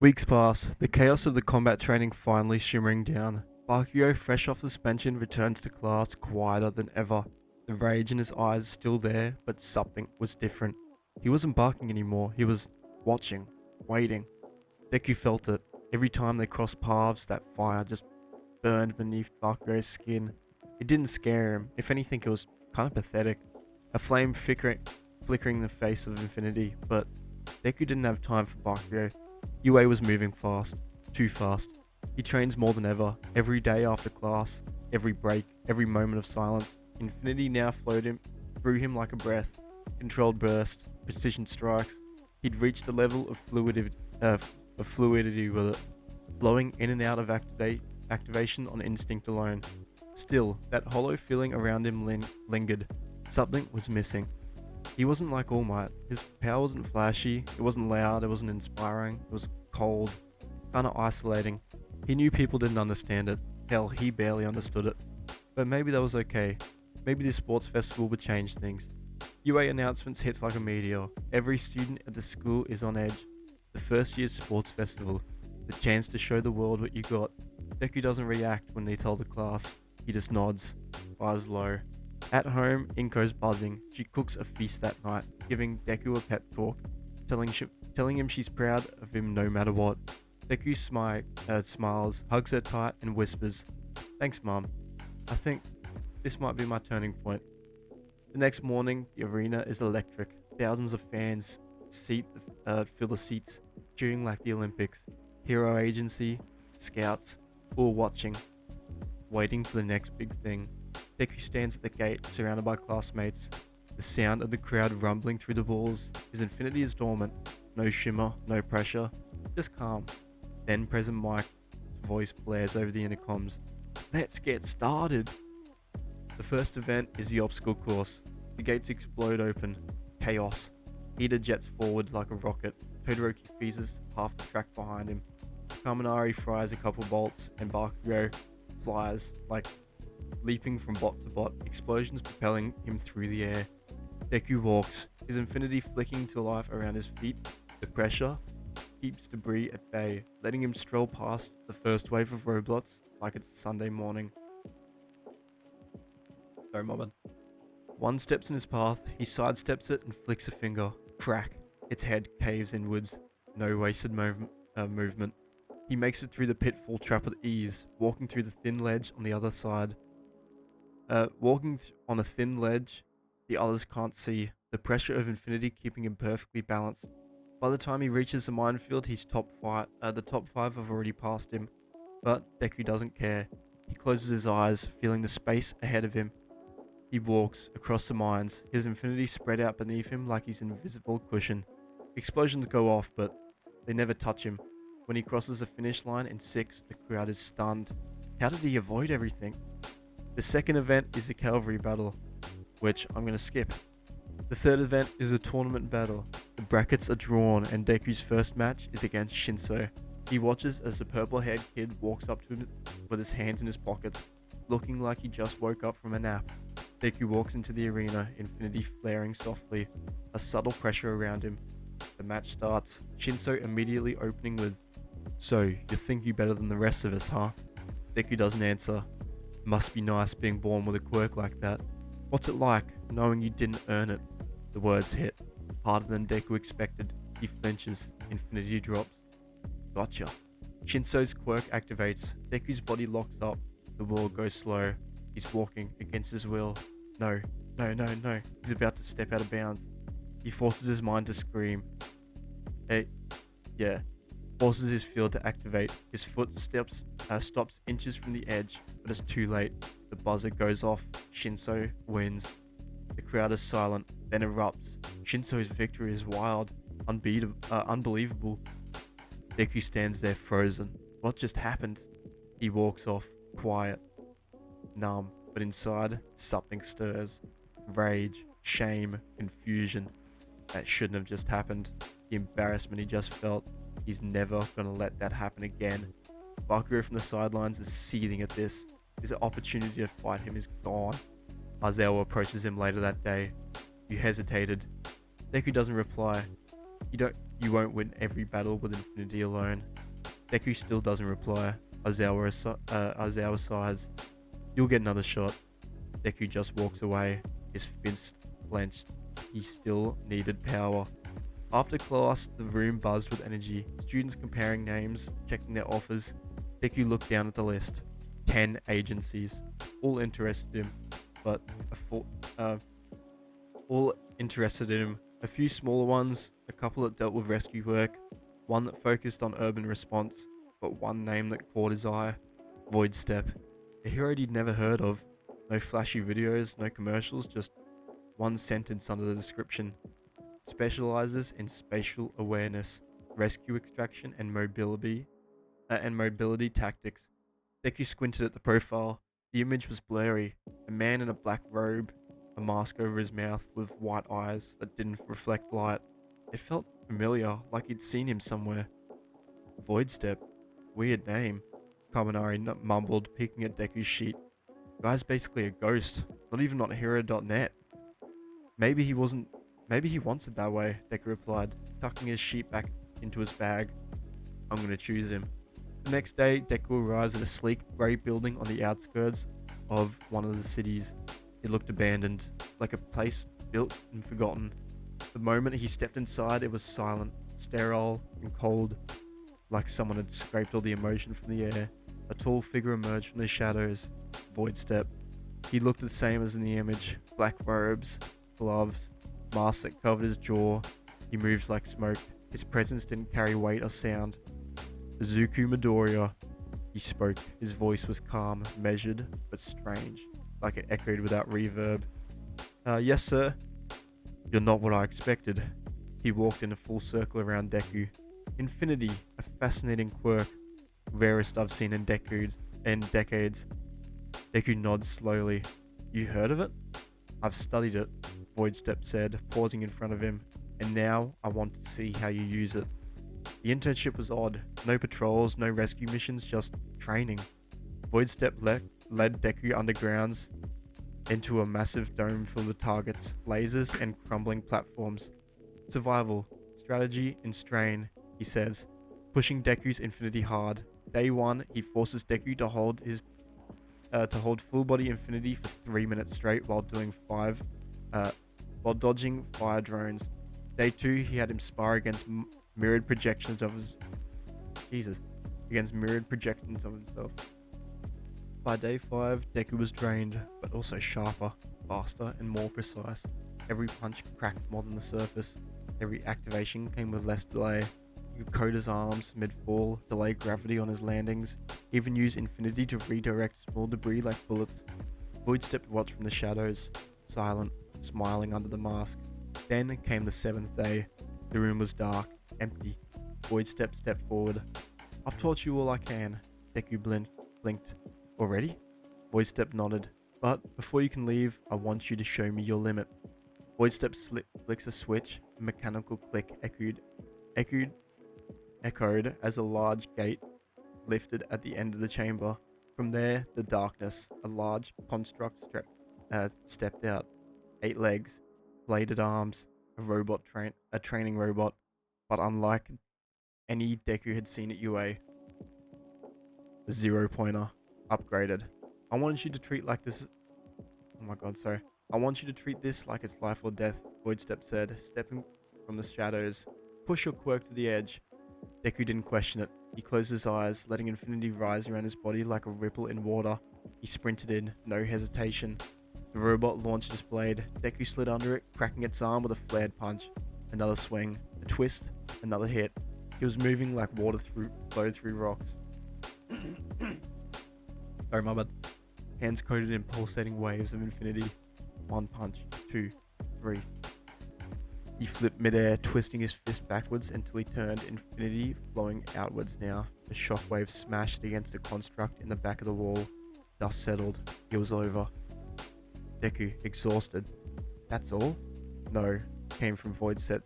Weeks pass, the chaos of the combat training finally shimmering down. Bakugo, fresh off suspension, returns to class quieter than ever. The rage in his eyes still there, but something was different. He wasn't barking anymore, he was watching, waiting. Deku felt it. Every time they crossed paths, that fire just burned beneath Bakugo's skin. It didn't scare him, if anything, it was kind of pathetic. A flame flickering the face of infinity, but Deku didn't have time for Bakugo. UA was moving fast, too fast. He trains more than ever, every day after class, every break, every moment of silence. Infinity now flowed him through him like a breath. Controlled burst, precision strikes. He'd reached a level of fluidity with it, flowing in and out of activation on instinct alone. Still, that hollow feeling around him lingered. Something was missing. He wasn't like All Might. His power wasn't flashy, it wasn't loud, it wasn't inspiring, it was cold, kinda isolating. He knew people didn't understand it. Hell, he barely understood it. But maybe that was okay. Maybe this sports festival would change things. UA announcements hits like a meteor. Every student at the school is on edge. The first year's sports festival. The chance to show the world what you got. Deku doesn't react when they tell the class. He just nods, eyes low. At home, Inko's buzzing. She cooks a feast that night, giving Deku a pep talk, telling him she's proud of him no matter what. Deku smiles, hugs her tight, and whispers, "Thanks, Mum. I think this might be my turning point." The next morning, the arena is electric. Thousands of fans fill the seats, cheering like the Olympics. Hero Agency, scouts, all watching, waiting for the next big thing. Deku stands at the gate, surrounded by classmates. The sound of the crowd rumbling through the walls. His infinity is dormant. No shimmer, no pressure, just calm. Then President Mike's voice blares over the intercoms. "Let's get started!" The first event is the obstacle course. The gates explode open. Chaos. Ida jets forward like a rocket. Todoroki freezes half the track behind him. Kaminari fries a couple bolts, and Bakugo flies, like leaping from bot to bot, explosions propelling him through the air. Deku walks, his infinity flicking to life around his feet. The pressure keeps debris at bay, letting him stroll past the first wave of robots like it's Sunday morning. Sorry, Mobbin. One steps in his path, he sidesteps it and flicks a finger. Crack. Its head caves inwards. No wasted movement. He makes it through the pitfall trap with ease, walking through the thin ledge on the other side. On a thin ledge the others can't see, the pressure of infinity keeping him perfectly balanced. By the time he reaches the minefield, the top five have already passed him, but Deku doesn't care. He closes his eyes, feeling the space ahead of him. He walks across the mines, his infinity spread out beneath him like his invisible cushion. Explosions go off, but they never touch him. When he crosses the finish line in sixth, the crowd is stunned. How did he avoid everything? The second event is the cavalry battle, which I'm going to skip. The third event is a tournament battle. The brackets are drawn and Deku's first match is against Shinso. He watches as the purple-haired kid walks up to him with his hands in his pockets, looking like he just woke up from a nap. Deku walks into the arena, infinity flaring softly, a subtle pressure around him. The match starts, Shinso immediately opening with, "So, you think you're better than the rest of us, huh?" Deku doesn't answer. "Must be nice being born with a quirk like that. What's it like, knowing you didn't earn it?" The words hit, harder than Deku expected. He flinches, infinity drops. Gotcha. Shinso's quirk activates, Deku's body locks up, the world goes slow. He's walking against his will. No, no, no, no. He's about to step out of bounds. He forces his mind to scream. Forces his field to activate. His foot stops inches from the edge, but it's too late. The buzzer goes off. Shinso wins. The crowd is silent, then erupts. Shinso's victory is wild, unbelievable. Deku stands there frozen. What just happened? He walks off, quiet, numb, but inside, something stirs. Rage, shame, confusion. That shouldn't have just happened. The embarrassment he just felt. He's never gonna let that happen again. Bakugo from the sidelines is seething at this. His opportunity to fight him is gone. Aizawa approaches him later that day. "You hesitated." Deku doesn't reply. You won't win every battle with infinity alone. Deku still doesn't reply. Aizawa sighs. You'll get another shot. Deku just walks away, his fist clenched. He still needed power. After class, the room buzzed with energy. Students comparing names, checking their offers. Deku looked down at the list. 10 agencies. All interested him, but all interested in him. A few smaller ones, a couple that dealt with rescue work, one that focused on urban response, but one name that caught his eye. Void Step. A hero he'd never heard of. No flashy videos, no commercials, just one sentence under the description. Specializes in spatial awareness, rescue extraction, and mobility tactics. Deku squinted at the profile. The image was blurry. A man in a black robe, a mask over his mouth with white eyes that didn't reflect light. It felt familiar, like he'd seen him somewhere. Void Step. Weird name. Kaminari mumbled, peeking at Deku's sheet. Guy's basically a ghost, not even on hero.net. Maybe he wasn't. Maybe he wants it that way, Deku replied, tucking his sheet back into his bag. I'm gonna choose him. The next day, Deku arrives at a sleek, grey building on the outskirts of one of the cities. It looked abandoned, like a place built and forgotten. The moment he stepped inside, it was silent, sterile, and cold, like someone had scraped all the emotion from the air. A tall figure emerged from the shadows. Void Step. He looked the same as in the image. Black robes, gloves, mask that covered his jaw. He moved like smoke. His presence didn't carry weight or sound. Izuku Midoriya. He spoke. His voice was calm, measured, but strange, like it echoed without reverb. Yes, sir. You're not what I expected. He walked in a full circle around Deku. Infinity, a fascinating quirk, rarest I've seen in decades. Deku nods slowly. You heard of it? I've studied it, Void Step said, pausing in front of him. And now I want to see how you use it. The internship was odd. No patrols, no rescue missions, just training. Void Step led Deku undergrounds into a massive dome full of targets, lasers, and crumbling platforms. Survival, strategy, and strain, he says, pushing Deku's infinity hard. Day 1, he forces Deku to hold full body infinity for 3 minutes straight while dodging fire drones. Day 2, he had him spar against mirrored projections of himself. By day 5, Deku was drained, but also sharper, faster, and more precise. Every punch cracked more than the surface. Every activation came with less delay. He could code his arms mid-fall, delay gravity on his landings, even use infinity to redirect small debris like bullets. Void Step watched from the shadows, silent, smiling under the mask. Then came the 7th day. The room was dark, empty. Void Step stepped forward. I've taught you all I can. Deku blinked. Already? Void Step nodded. But before you can leave, I want you to show me your limit. Void Step flicks a switch. A mechanical click echoed as a large gate lifted at the end of the chamber. From there, the darkness. A large construct stepped out. 8 legs, bladed arms, a training robot, but unlike any Deku had seen at UA. The 0-pointer, upgraded. I want you to treat this like it's life or death, Void Step said, stepping from the shadows. Push your quirk to the edge. Deku didn't question it. He closed his eyes, letting infinity rise around his body like a ripple in water. He sprinted in, no hesitation. The robot launched its blade. Deku slid under it, cracking its arm with a flared punch. Another swing, a twist, another hit. He was moving like water flowed through rocks. Sorry, my bad. Hands coated in pulsating waves of infinity. 1 punch, 2, 3. He flipped midair, twisting his fist backwards until he turned, infinity flowing outwards now. The shockwave smashed against a construct in the back of the wall. Dust settled. It was over. Deku, exhausted. That's all? No, came from Void Set.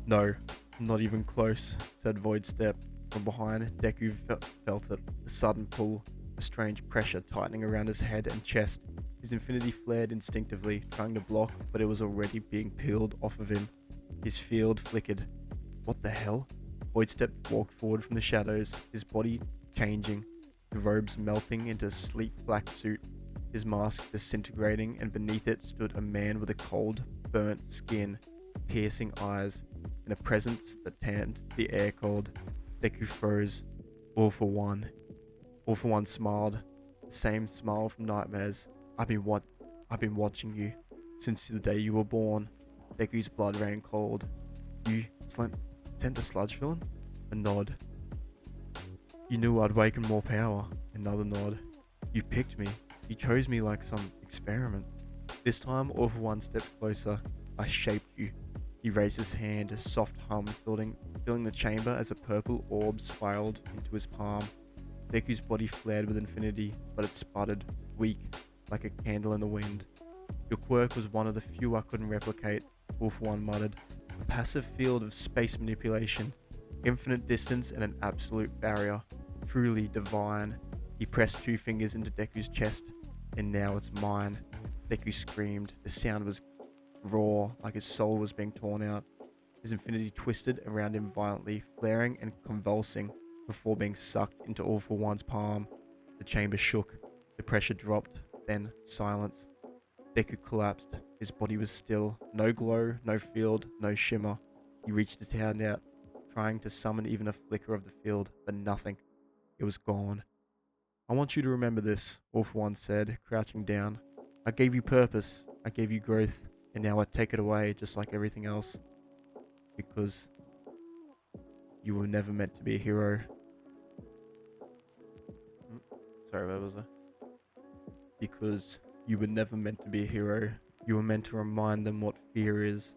No, not even close, said Void Step. From behind, Deku felt it, a sudden pull, a strange pressure tightening around his head and chest. His infinity flared instinctively, trying to block, but it was already being peeled off of him. His field flickered. What the hell? Boyd walked forward from the shadows, his body changing, the robes melting into a sleek black suit, his mask disintegrating, and beneath it stood a man with a cold, burnt skin, piercing eyes, and a presence that tanned the air cold. Deku froze. All for one. All for one smiled, the same smile from nightmares. I've been watching you since the day you were born. Deku's blood ran cold. You sent the sludge villain? A nod. You knew I'd waken more power. Another nod. You picked me. You chose me like some experiment. This time, All for One stepped closer. I shaped you. He raised his hand, a soft hum filling the chamber as a purple orb spiraled into his palm. Deku's body flared with infinity, but it sputtered, weak, like a candle in the wind. Your quirk was one of the few I couldn't replicate, All for One muttered. A passive field of space manipulation, infinite distance and an absolute barrier. Truly divine. He pressed 2 fingers into Deku's chest, and now it's mine. Deku screamed. The sound was raw, like his soul was being torn out. His infinity twisted around him violently, flaring and convulsing before being sucked into All for One's palm. The chamber shook. The pressure dropped. Then silence. Deku collapsed. His body was still. No glow, no field, no shimmer. He reached his hand out, trying to summon even a flicker of the field, but nothing. It was gone. I want you to remember this, All for One said, crouching down. I gave you purpose. I gave you growth. And now I take it away just like everything else. Because you were never meant to be a hero. Sorry, what was that? Because you were never meant to be a hero. You were meant to remind them what fear is.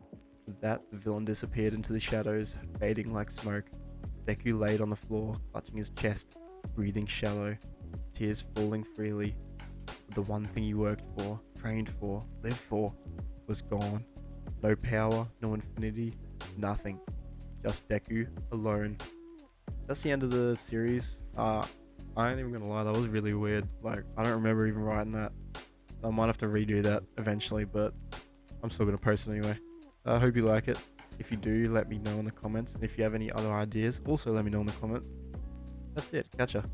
With that, the villain disappeared into the shadows, fading like smoke. Deku laid on the floor, clutching his chest, breathing shallow, tears falling freely. But the one thing he worked for, trained for, lived for, was gone. No power, no infinity, nothing. Just Deku, alone. That's the end of the series. I ain't even gonna lie, that was really weird. Like, I don't remember even writing that. I might have to redo that eventually, but I'm still gonna post it anyway. I hope you like it. If you do, let me know in the comments. And if you have any other ideas, also let me know in the comments. That's it. Catcha.